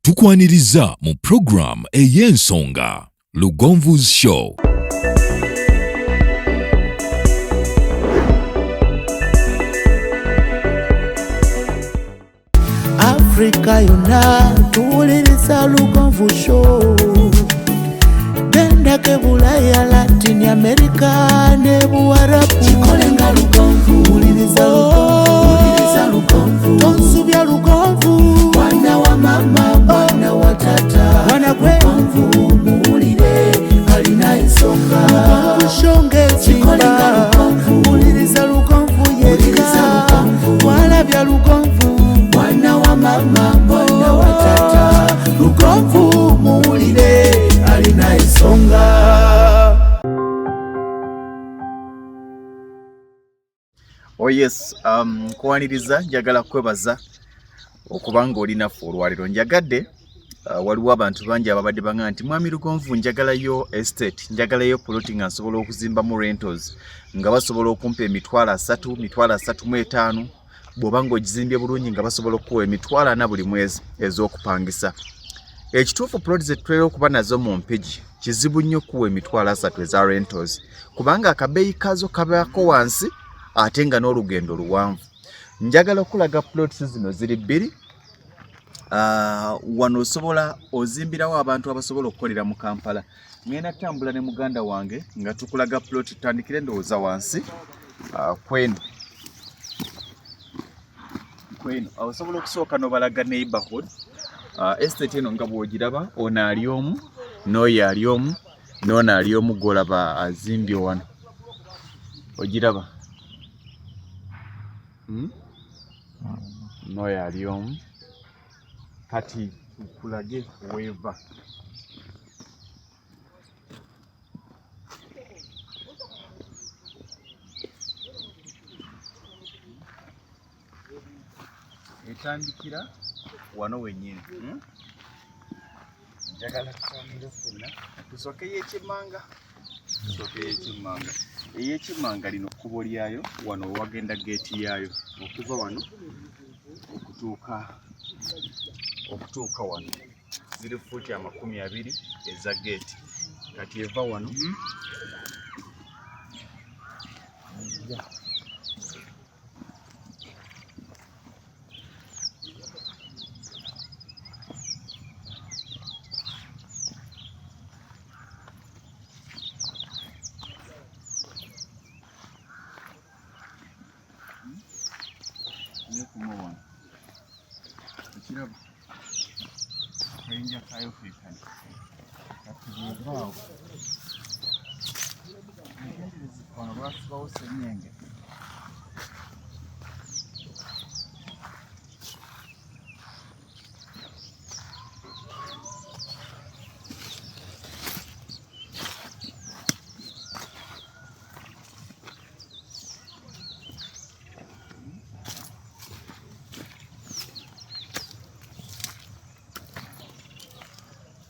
Tukwaniriza mu program ey'ensonga Lugonvu's Show. Africa yonna tuwuliriza Lugonvu Show. Genda ke Bulaya, Latin America ne Buwarabu. Chikolenga Lugonvu, wuliriza Lugonvu. Tonsubya Lugonvu. Mwana wa mama, mwana wa tata. Mwana gwe Lugonvu, muwulire alina ensonga. Lugonvu shonge chikolenga Lugonvu. Wuliriza Lugonvu yeka. Walabya Lugonvu. Mwana wa mama, mwana wa tata. Lugonvu, muwulire alina ensonga. Oh yes, kuwaniriza njagala kwebaza okubanga oli naffe olwaliro. Njagadde waliwo abantu bangi ababadde bangamba nti mwami Lugonvu njagalayo estate, njagalayo plotting nsobola okuzimbamu rentals nga basobola okumpa emitwalo 3, 3.5 bw'obanga ogizimbye bulungi nga basobola okuwa emitwalo 4 buli mwezi ez'okupangisa. Ekituufu plot ze tutera okuba nazo mu mpigi kizibu nnyo okuwa emitwalo 3 eza rentals kubanga akabeeyi kazo kabaako wansi ate nga n'olugendo luwanvu. Njagala okulaga plots zino ziri 2. Wano osobola ozimbirawo abantu abasobola okukolera mu Kampala. Ngenda kutambula ne muganda wange nga tukulaga plot, tutandikire ndowooza wansi kweno. Osobola okusooka n'obalaga neighborhood. Estate eno nga bw'ogiraba ono ali omu, n'oyo ali omu, n'ono ali omu gw'olaba azimbye wano. Ogiraba? N'oyo ali omu. Kati tukulage weeva. Etandikira wano wennyini. Njagala tutambule ffenna tusookeyo ekimmanga. Ey'ekimmanga lino kkubo lyayo wano wagenda geeti yaayo okuva wano okutuuka wano ziri fuuti 20 eza geeti. Kati eva wano nekumuwona ekirabo kayinja kayo kwekani katubwevaawo engenderezi wano lwasibawo senyenge.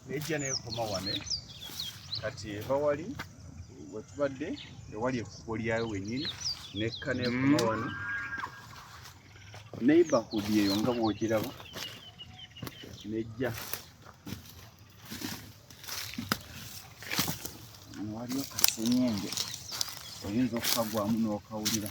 Nejja nekoma wane kati eva wali wetubadde ewali ekkubo lyayo wennyini nekka nekoma wano neighborhood eyo nga bw'ogiraba nejja waliyo kasenyenge oyinza okukagwamu n'okawulira.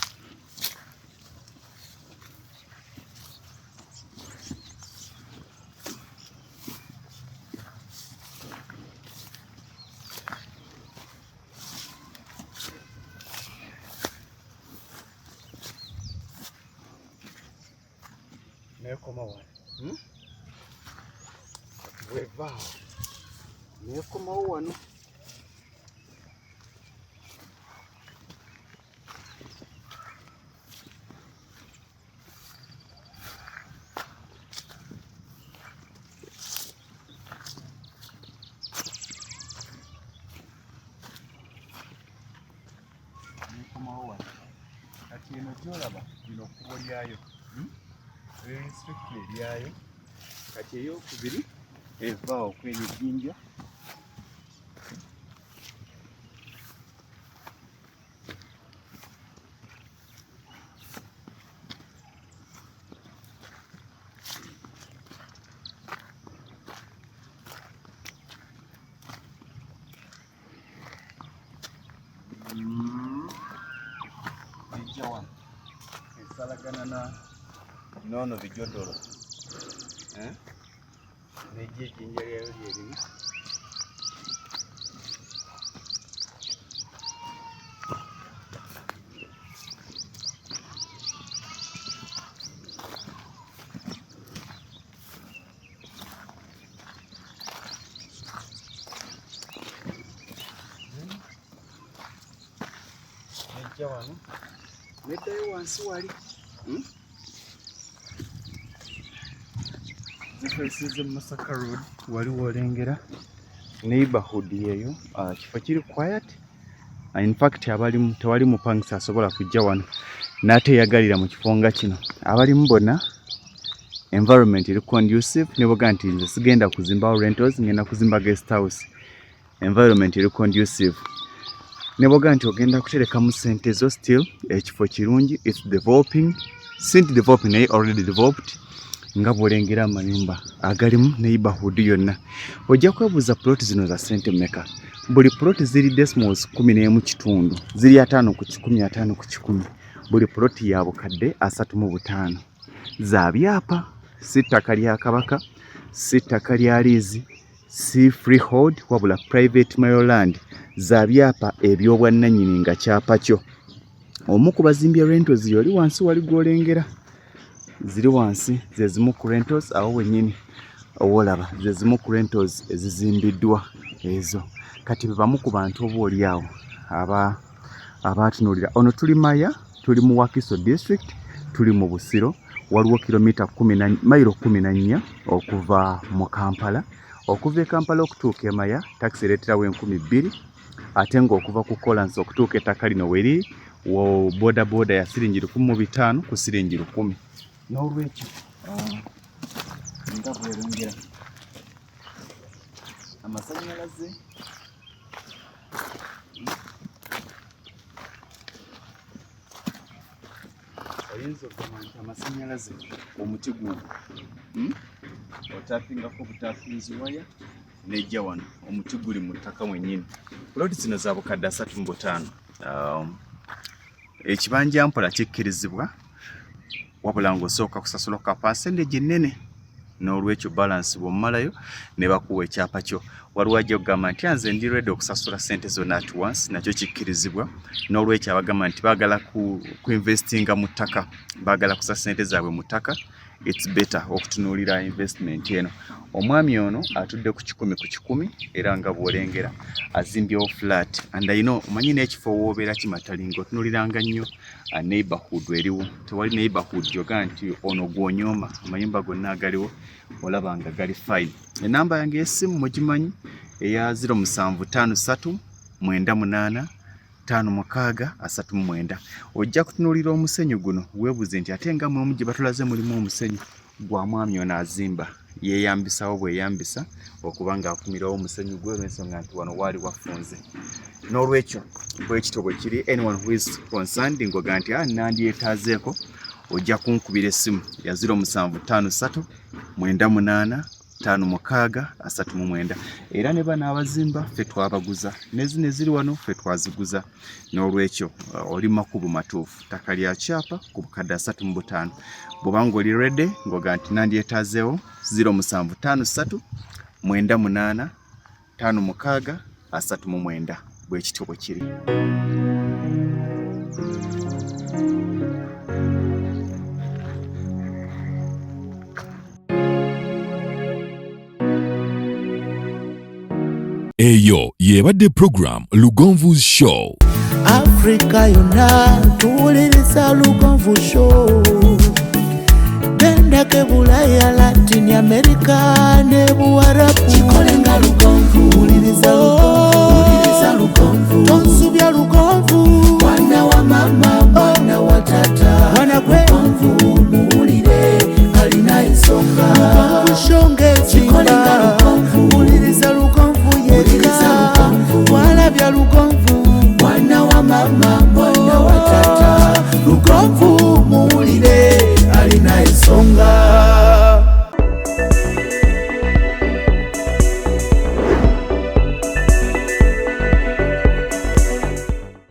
Nekoma wano bwevaawo nekomawo wano kati eno gyolaba lino kkubo lyayo strictly lyayo. Kati ey'okubiri evaawo kweno ejjinja Salagana na nono bijodoro. Neje jinjari yali. Wano neddayo wansi wali zifeesize Masaka Road waliwo olengera neighborhood yeyo kifo kiri quiet. In fact abalimu tewali mupangisa asobola kujja wano n'ateyagalira mu kifo nga kino. Abalimu bonna environment eri conducive neboga nti nze sigenda kuzimba rentals, ngenda kuzimba guest house. Environment eri conducive neboga nti ogenda kutereka mu sente zo still ekifo kirungi. It's developing, since developing naye already developed nga bwolengera amayumba agalimu neighborhood yonna. Ojja kwebuuza plot zino za sente meka. Buli plot ziri decimals 11 kitundu, ziri 5 ku 10, 5 ku 10. Buli plot ya bukadde 35 za byapa. Si ttaka lya Kabaka, si ttaka lya liizi, si freehold wabula private land. Za byapa ebyobwannannyini nga kyapa kyo. Omu ku bazimbye rentals yoli wansi wali gwolengera. Ziri wansi ze zimu ku rentals awo wennyini owolaba ze zimu ku rentals ezizimbiddwa ezo. Kati bamu ku bantu obooli awo abatunuulira. Ono tuli Maya, tuli mu Wakiso district, tuli mu Busiro. Waliwo mayiro 14 okuva mu Kampala. Okuva e Kampala okutuuka e Maya taxi ereeterawo 2000. Ate ng'okuva ku KOLANSI okutuuka ettaka lino weri wo boda ya siringi 15 ku siringi 10. N'olwekyo nga bwelengera amasannyalaze oyinza okugamba nti amasannyalaze omuti guno otapingako butafinzi waya nejja wano omuti guli mu ttaka mwennyini. Ploti zino za bukadde 35. Ekibanja mpola kikkirizibwa wabula ng'osooka kusasula ka percentage nnene. N'olwekyo balance bw'omumalayo ne bakuwa ekyapa kyo. Waliwo ajja okugamba nti nze ndi ready okusasula ssente zonna at once, nakyo kikkirizibwa. N'olwekyo abagamba nti baagala ku investinga mu ttaka, baagala kusa ssente zaabwe mu ttaka, it's better okutunuulira investment eno. Omwami ono atudde ku 10 ku 10 era nga bw'olengera azimbyewo flat. And I know omanyi n'ekifo woobeera kimatalinga otunuuliranga nnyo neighborhood eriwo. Tewali neighborhood yoga nti ono gw'onyooma. Amayumba gonna agaliwo olaba nga gali fine. Enamba yange y'essimu mugimanyi eya 0753 98 5639. Ojja kutunuulira omusenyu guno weebuze nti ate nga mwe gye batulaze mulimu omusenyu gwa mwami ono azimba. Yeeyambisawo bweyambisa okuba ng'akumirawo omusenyu gwe olw'ensonga nti wano waali wafunze. N'olwekyo bwe kityo bwe kiri. Anyone who is concerned ng'oga nti nandyetaazeeko ojja kunkubira essimu ya 0753 98 5639. Era ne bano abazimba ffe twabaguza, nezino eziri wano ffe twaziguza. N'olwekyo oli makubu matuufu, ttaka lya kyapa ku bukadde 35. Bw'oba ng'oli ready ng'oga nti nandyetaazeewo 0753 98 5639. Bwe kityo bwe kiri. Eyo yebadde program Lugonvu's Show. Africa yonna tuwuliriza Lugonvu Show. Genda ke Bulaya, Latin America ne